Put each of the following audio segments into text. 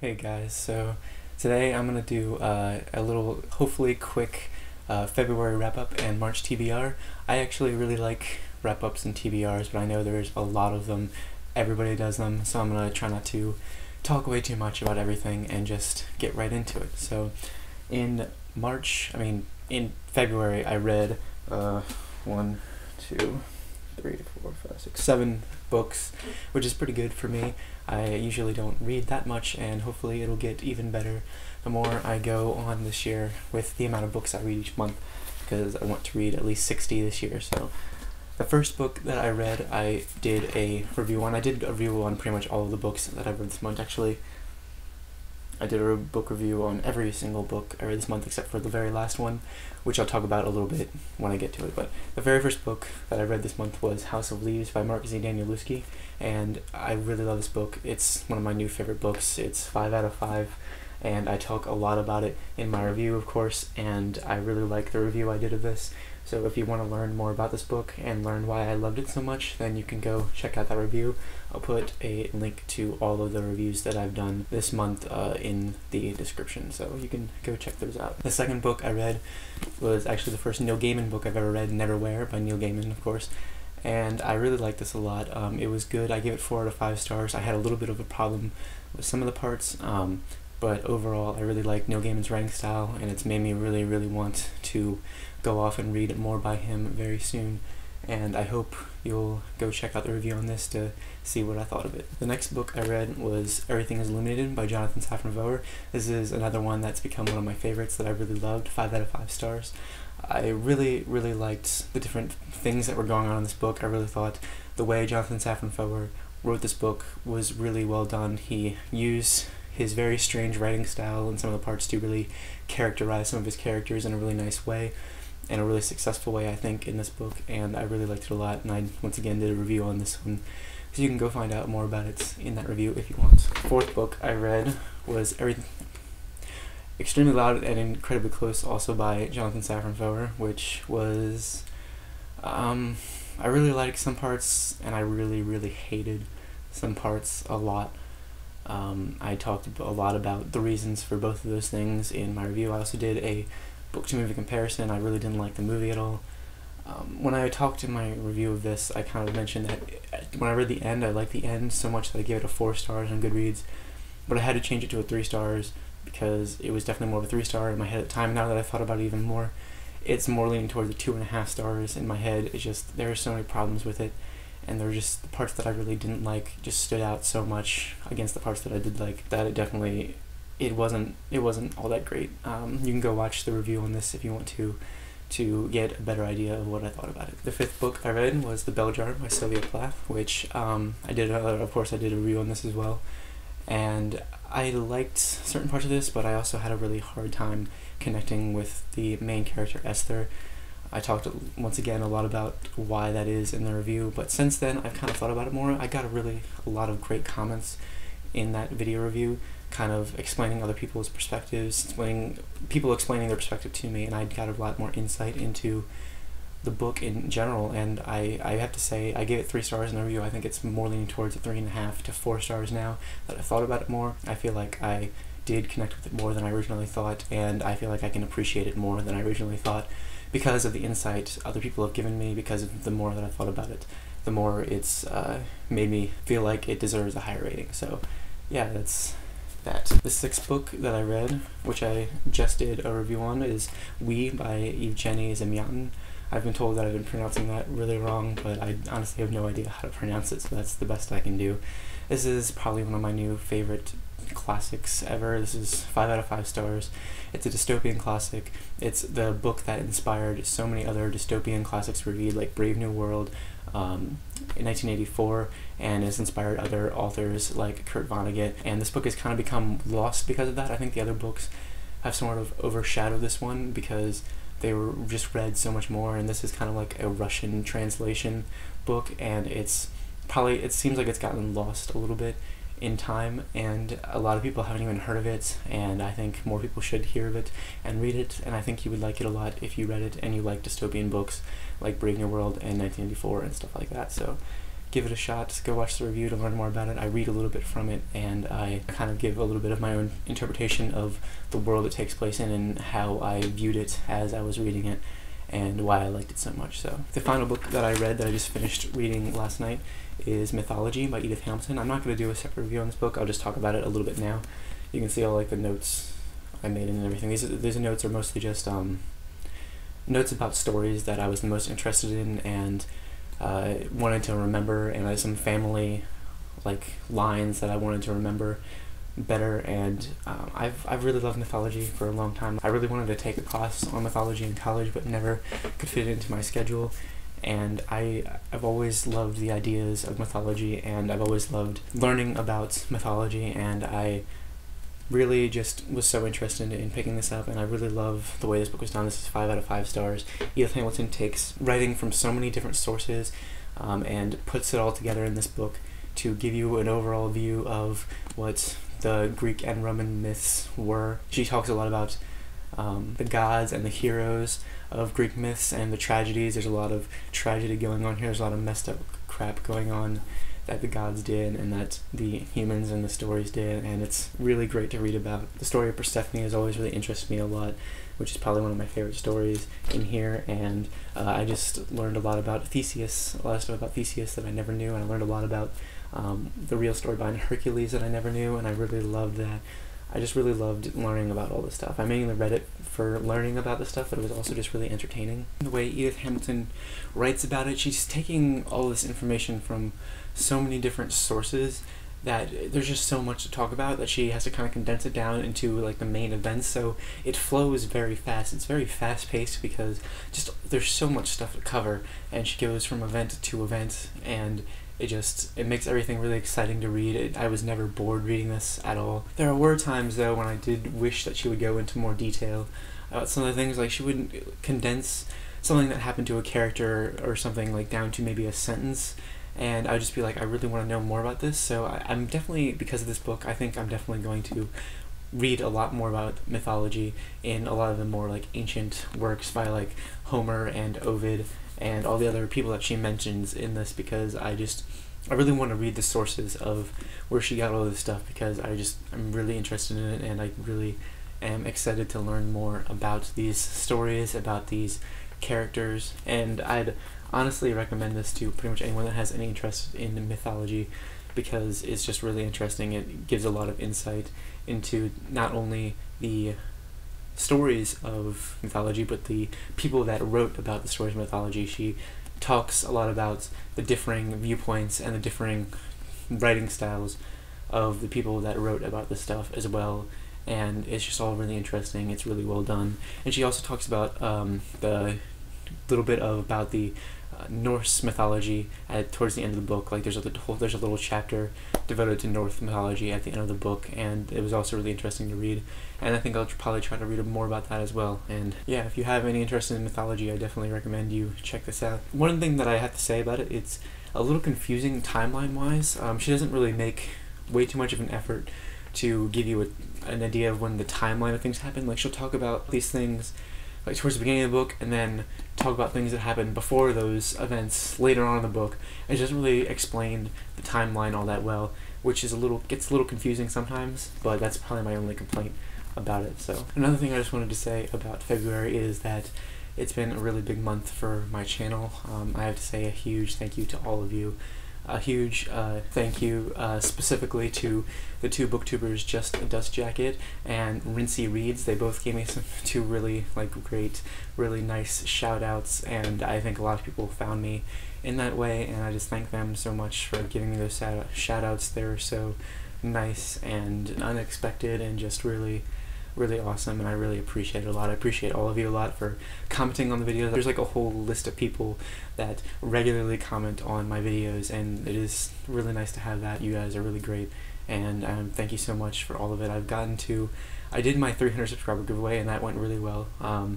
Hey guys, so today I'm gonna do a little, hopefully quick February wrap-up and March TBR. I actually really like wrap-ups and TBRs, but I know there's a lot of them. Everybody does them, so I'm gonna try not to talk way too much about everything and just get right into it. So in in February, I read one, two, three, four, five, six, 7 books, which is pretty good for me. I usually don't read that much, and hopefully it'll get even better the more I go on this year with the amount of books I read each month, because I want to read at least 60 this year. So the first book that I read, I did a review on. I did a review on pretty much all of the books that I've read this month, actually. I did a book review on every single book I read this month except for the very last one, which I'll talk about a little bit when I get to it. But the very first book that I read this month was House of Leaves by Mark Z. Danielewski, and I really love this book. It's one of my new favorite books. It's 5 out of 5, and I talk a lot about it in my review, of course, and I really like the review I did of this. So if you want to learn more about this book and learn why I loved it so much, then you can go check out that review. I'll put a link to all of the reviews that I've done this month in the description, so you can go check those out. The second book I read was actually the first Neil Gaiman book I've ever read, Neverwhere by Neil Gaiman, of course, and I really liked this a lot. It was good. I gave it 4 out of 5 stars. I had a little bit of a problem with some of the parts, but overall I really like Neil Gaiman's writing style, and it's made me really, really want to go off and read more by him very soon, and I hope you'll go check out the review on this to see what I thought of it. The next book I read was Everything is Illuminated by Jonathan Safran Foer. This is another one that's become one of my favorites that I really loved, 5 out of 5 stars. I really, really liked the different things that were going on in this book. I really thought the way Jonathan Safran Foer wrote this book was really well done. He used his very strange writing style in some of the parts to really characterize some of his characters in a really nice way, and a really successful way, I think, in this book, and I really liked it a lot, and I once again did a review on this one, so you can go find out more about it in that review if you want. The fourth book I read was Extremely Loud and Incredibly Close, also by Jonathan Safran Foer, which was, I really liked some parts, and I really, really hated some parts a lot. I talked a lot about the reasons for both of those things in my review. I also did a book-to-movie comparison. I really didn't like the movie at all. When I talked in my review of this, I kind of mentioned that when I read the end, I liked the end so much that I gave it a 4 stars on Goodreads, but I had to change it to a 3 stars because it was definitely more of a 3-star in my head at the time. Now that I thought about it even more, it's more leaning towards the 2.5 stars in my head. It's just, there are so many problems with it, and there were just the parts that I really didn't like just stood out so much against the parts that I did like that it wasn't all that great. You can go watch the review on this if you want to get a better idea of what I thought about it. The 5th book I read was The Bell Jar by Sylvia Plath, which of course I did a review on this as well, and I liked certain parts of this, but I also had a really hard time connecting with the main character, Esther. I talked once again a lot about why that is in the review, but since then I've kind of thought about it more. I got a lot of great comments in that video review, kind of explaining other people's perspectives, people explaining their perspective to me, and I got a lot more insight into the book in general, and I have to say I gave it 3 stars in the review. I think it's more leaning towards a 3.5 to 4 stars now that I've thought about it more. I feel like I did connect with it more than I originally thought, and I feel like I can appreciate it more than I originally thought because of the insight other people have given me, because of the more that I thought about it, the more it's made me feel like it deserves a higher rating. So yeah, that's that. The 6th book that I read, which I just did a review on, is We by Evgeny Zamyatin. I've been told that I've been pronouncing that really wrong, but I honestly have no idea how to pronounce it, so that's the best I can do. This is probably one of my new favorite classics ever. This is 5 out of 5 stars. It's a dystopian classic. It's the book that inspired so many other dystopian classics we read, like Brave New World in 1984, and has inspired other authors like Kurt Vonnegut, and this book has kind of become lost because of that. I think the other books have sort of overshadowed this one because they were just read so much more, and this is kind of like a Russian translation book, and it seems like it's gotten lost a little bit in time, and a lot of people haven't even heard of it, and I think more people should hear of it and read it, and I think you would like it a lot if you read it and you like dystopian books like Brave New World and 1984 and stuff like that. So give it a shot, go watch the review to learn more about it. I read a little bit from it, and I kind of give a little bit of my own interpretation of the world it takes place in and how I viewed it as I was reading it and why I liked it so much. So the final book that I read that I just finished reading last night is Mythology by Edith Hamilton. I'm not going to do a separate review on this book. I'll just talk about it a little bit now. You can see all like the notes I made and everything. These notes are mostly just notes about stories that I was the most interested in and wanted to remember, and some family like lines that I wanted to remember better. And I've really loved mythology for a long time. I really wanted to take a class on mythology in college, but never could fit it into my schedule. And I've always loved the ideas of mythology, and I've always loved learning about mythology, and I really just was so interested in picking this up, and I really love the way this book was done. This is 5 out of 5 stars. Edith Hamilton takes writing from so many different sources and puts it all together in this book to give you an overall view of what the Greek and Roman myths were. She talks a lot about the gods and the heroes of Greek myths and the tragedies. There's a lot of tragedy going on here. There's a lot of messed up crap going on that the gods did and that the humans in the stories did, and it's really great to read about. The story of Persephone has always really interested me a lot, which is probably one of my favorite stories in here, and I just learned a lot about Theseus, a lot of stuff about Theseus that I never knew, and I learned a lot about the real story behind Hercules that I never knew, and I really loved that. I just really loved learning about all this stuff. I mainly read it for learning about this stuff, but it was also just really entertaining. The way Edith Hamilton writes about it, she's taking all this information from so many different sources that there's just so much to talk about that she has to kind of condense it down into like the main events, so it flows very fast. It's very fast paced because just there's so much stuff to cover, and she goes from event to event, and it makes everything really exciting to read. I was never bored reading this at all. There were times though when I did wish that she would go into more detail about some of the things, like she wouldn't condense something that happened to a character or something like down to maybe a sentence, and I would just be like, I really want to know more about this. So I'm definitely, because of this book, I think I'm definitely going to read a lot more about mythology in a lot of the more like ancient works by like Homer and Ovid and all the other people that she mentions in this, because I really want to read the sources of where she got all this stuff, because I'm really interested in it, and I really am excited to learn more about these stories, about these characters, and I'd honestly recommend this to pretty much anyone that has any interest in mythology, because it's just really interesting. It gives a lot of insight into not only the stories of mythology, but the people that wrote about the stories of mythology. She talks a lot about the differing viewpoints and the differing writing styles of the people that wrote about this stuff as well, and it's just all really interesting. It's really well done. And she also talks about the little bit about the Norse mythology towards the end of the book. Like there's a little chapter devoted to Norse mythology at the end of the book, and it was also really interesting to read, and I think I'll probably try to read more about that as well. And yeah, if you have any interest in mythology, I definitely recommend you check this out. One thing that I have to say about it, it's a little confusing timeline wise. She doesn't really make way too much of an effort to give you an idea of when the timeline of things happen. Like she'll talk about these things like towards the beginning of the book, and then talk about things that happened before those events later on in the book. It doesn't really explain the timeline all that well, which is gets a little confusing sometimes, but that's probably my only complaint about it. So another thing I just wanted to say about February is that it's been a really big month for my channel. I have to say a huge thank you to all of you. A huge thank you specifically to the two booktubers, Just a Dust Jacket and Rincey Reads. They both gave me two really great, really nice shout outs, and I think a lot of people found me in that way, and I just thank them so much for giving me those shout outs. They're so nice and unexpected and just really awesome, and I really appreciate it a lot. I appreciate all of you a lot for commenting on the videos. There's like a whole list of people that regularly comment on my videos, and it is really nice to have that. You guys are really great, and thank you so much for all of it. I did my 300 subscriber giveaway, and that went really well,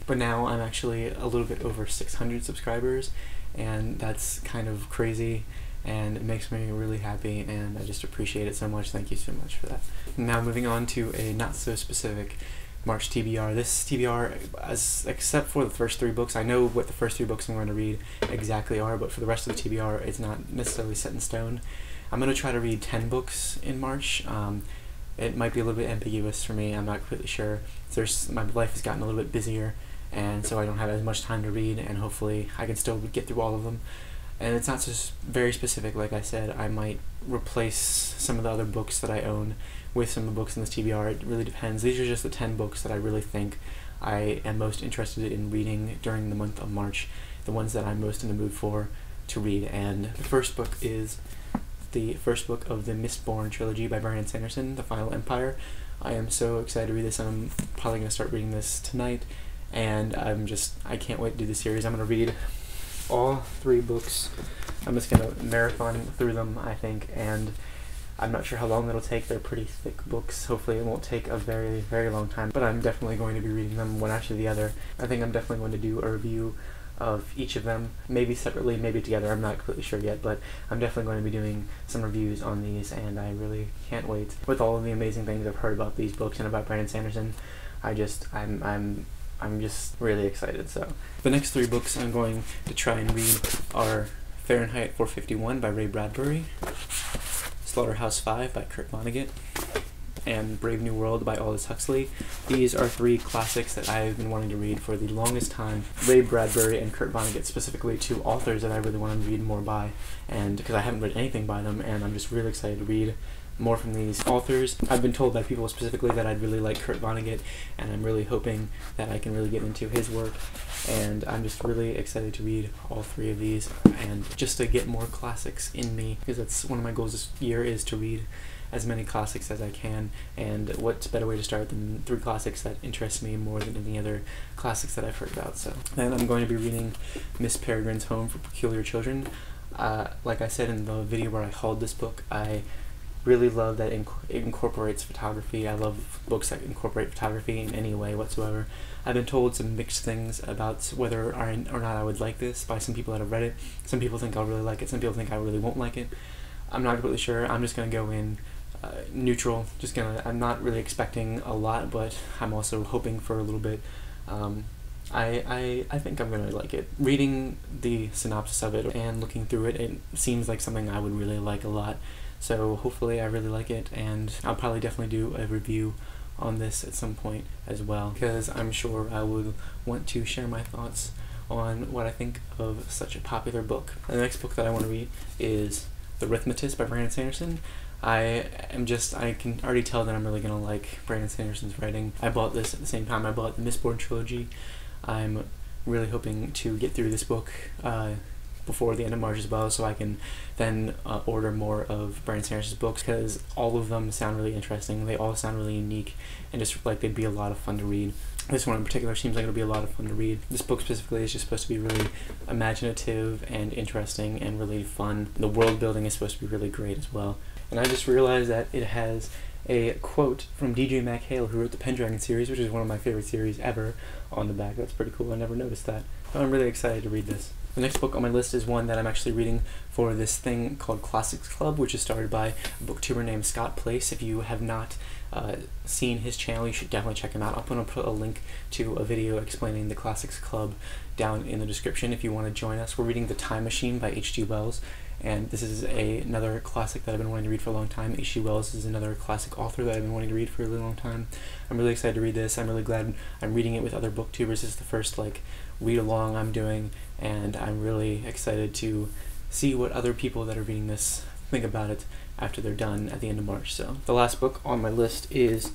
but now I'm actually a little bit over 600 subscribers, and that's kind of crazy, and it makes me really happy, and I just appreciate it so much. Thank you so much for that. Now moving on to a not so specific March TBR. This TBR, except for the first 3 books, I know what the first 3 books I'm going to read exactly are, but for the rest of the TBR, it's not necessarily set in stone. I'm going to try to read 10 books in March. It might be a little bit ambiguous for me, I'm not completely sure. My life has gotten a little bit busier, and so I don't have as much time to read, and hopefully I can still get through all of them. And it's not just very specific, like I said. I might replace some of the other books that I own with some of the books in this TBR. It really depends. These are just the 10 books that I really think I am most interested in reading during the month of March, the ones that I'm most in the mood for to read. And the first book is the first book of the Mistborn trilogy by Brandon Sanderson, The Final Empire. I am so excited to read this. I'm probably going to start reading this tonight, and I can't wait to do the series. I'm going to read all 3 books. I'm just going to marathon through them, I think, and I'm not sure how long it'll take. They're pretty thick books. Hopefully it won't take a very, very long time, but I'm definitely going to be reading them one after the other. I think I'm definitely going to do a review of each of them, maybe separately, maybe together. I'm not completely sure yet, but I'm definitely going to be doing some reviews on these, and I really can't wait. With all of the amazing things I've heard about these books and about Brandon Sanderson, I'm just really excited. So the next 3 books I'm going to try and read are Fahrenheit 451 by Ray Bradbury, Slaughterhouse-Five by Kurt Vonnegut, and Brave New World by Aldous Huxley. These are 3 classics that I've been wanting to read for the longest time. Ray Bradbury and Kurt Vonnegut, specifically 2 authors that I really want to read more by, and because I haven't read anything by them, and I'm just really excited to read more from these authors. I've been told by people specifically that I'd really like Kurt Vonnegut, and I'm really hoping that I can really get into his work, and I'm just really excited to read all 3 of these, and just to get more classics in me, because that's one of my goals this year, is to read as many classics as I can, and what's a better way to start than 3 classics that interest me more than any other classics that I've heard about. So then I'm going to be reading Miss Peregrine's Home for Peculiar Children. Like I said in the video where I hauled this book, I really love that it incorporates photography. I love books that incorporate photography in any way whatsoever. I've been told some mixed things about whether or not I would like this by some people that have read it. Some people think I'll really like it, some people think I really won't like it. I'm not completely sure. I'm just going to go in neutral. I'm not really expecting a lot, but I'm also hoping for a little bit. I think I'm going to like it. Reading the synopsis of it and looking through it, it seems like something I would really like a lot. So hopefully I really like it, and I'll probably definitely do a review on this at some point as well, because I'm sure I would want to share my thoughts on what I think of such a popular book. The next book that I want to read is The Arithmetist by Brandon Sanderson. I can already tell that I'm really going to like Brandon Sanderson's writing. I bought this at the same time I bought the Mistborn trilogy. I'm really hoping to get through this book before the end of March as well, so I can then order more of Brandon Sanderson's books, because all of them sound really interesting. They all sound really unique, and just like they'd be a lot of fun to read. This one in particular seems like it'll be a lot of fun to read. This book specifically is just supposed to be really imaginative and interesting and really fun. The world building is supposed to be really great as well. And I just realized that it has a quote from DJ McHale, who wrote the Pendragon series, which is one of my favorite series ever, on the back. That's pretty cool. I never noticed that. So I'm really excited to read this. The next book on my list is one that I'm actually reading for this thing called Classics Club, which is started by a booktuber named Scott Place. If you have not seen his channel, you should definitely check him out. I'm going to put a link to a video explaining the Classics Club down in the description if you want to join us. We're reading The Time Machine by H.G. Wells, and this is another classic that I've been wanting to read for a long time. H.G. Wells is another classic author that I've been wanting to read for a really long time. I'm really excited to read this. I'm really glad I'm reading it with other booktubers. This is the first read-along I'm doing, and I'm really excited to see what other people that are reading this think about it after they're done at the end of March. So the last book on my list is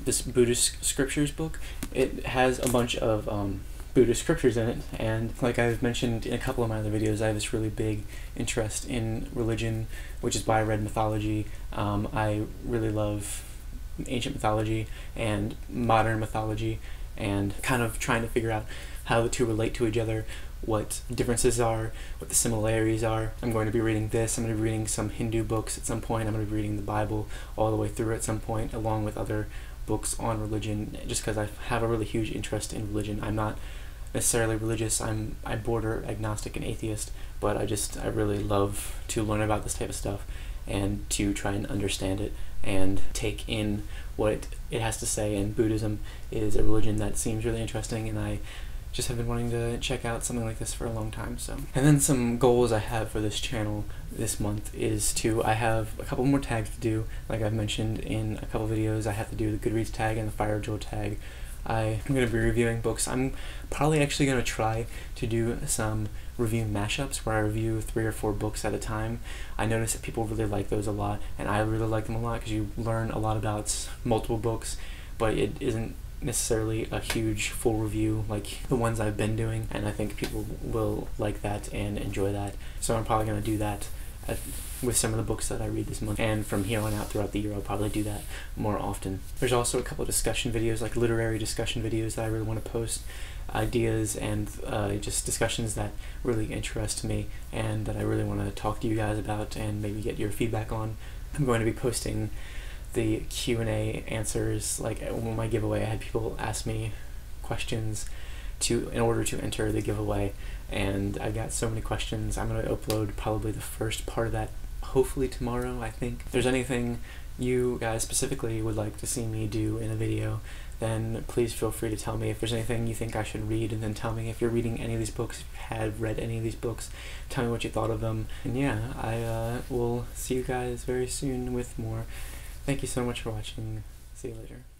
this Buddhist scriptures book. It has a bunch of Buddhist scriptures in it, and like I've mentioned in a couple of my other videos, I have this really big interest in religion, which is why I read mythology. I really love ancient mythology and modern mythology, and kind of trying to figure out how the two relate to each other, what differences are, what the similarities are. I'm going to be reading this. I'm going to be reading some Hindu books at some point. I'm going to be reading the Bible all the way through at some point, along with other books on religion, just because I have a really huge interest in religion. I'm not necessarily religious. I border agnostic and atheist, but I really love to learn about this type of stuff and to try and understand it and take in what it has to say. And Buddhism is a religion that seems really interesting, and I just have been wanting to check out something like this for a long time. So, and then some goals I have for this channel this month is I have a couple more tags to do. Like I've mentioned in a couple videos, I have to do the Goodreads tag and the Fire Jewel tag. I'm going to be reviewing books. I'm probably actually going to try to do some review mashups where I review 3 or 4 books at a time. I notice that people really like those a lot, and I really like them a lot because you learn a lot about multiple books, but it isn't necessarily a huge full review like the ones I've been doing, and I think people will like that and enjoy that. So I'm probably going to do that with some of the books that I read this month, and from here on out throughout the year I'll probably do that more often. There's also a couple of discussion videos, like literary discussion videos, that I really want to post, ideas and just discussions that really interest me and that I really want to talk to you guys about and maybe get your feedback on. I'm going to be posting the Q&A answers. Like on my giveaway, I had people ask me questions in order to enter the giveaway, and I got so many questions. I'm going to upload probably the first part of that hopefully tomorrow, I think. If there's anything you guys specifically would like to see me do in a video, then please feel free to tell me. If there's anything you think I should read, and then tell me if you're reading any of these books, if you have read any of these books, tell me what you thought of them. And yeah, I will see you guys very soon with more. Thank you so much for watching. See you later.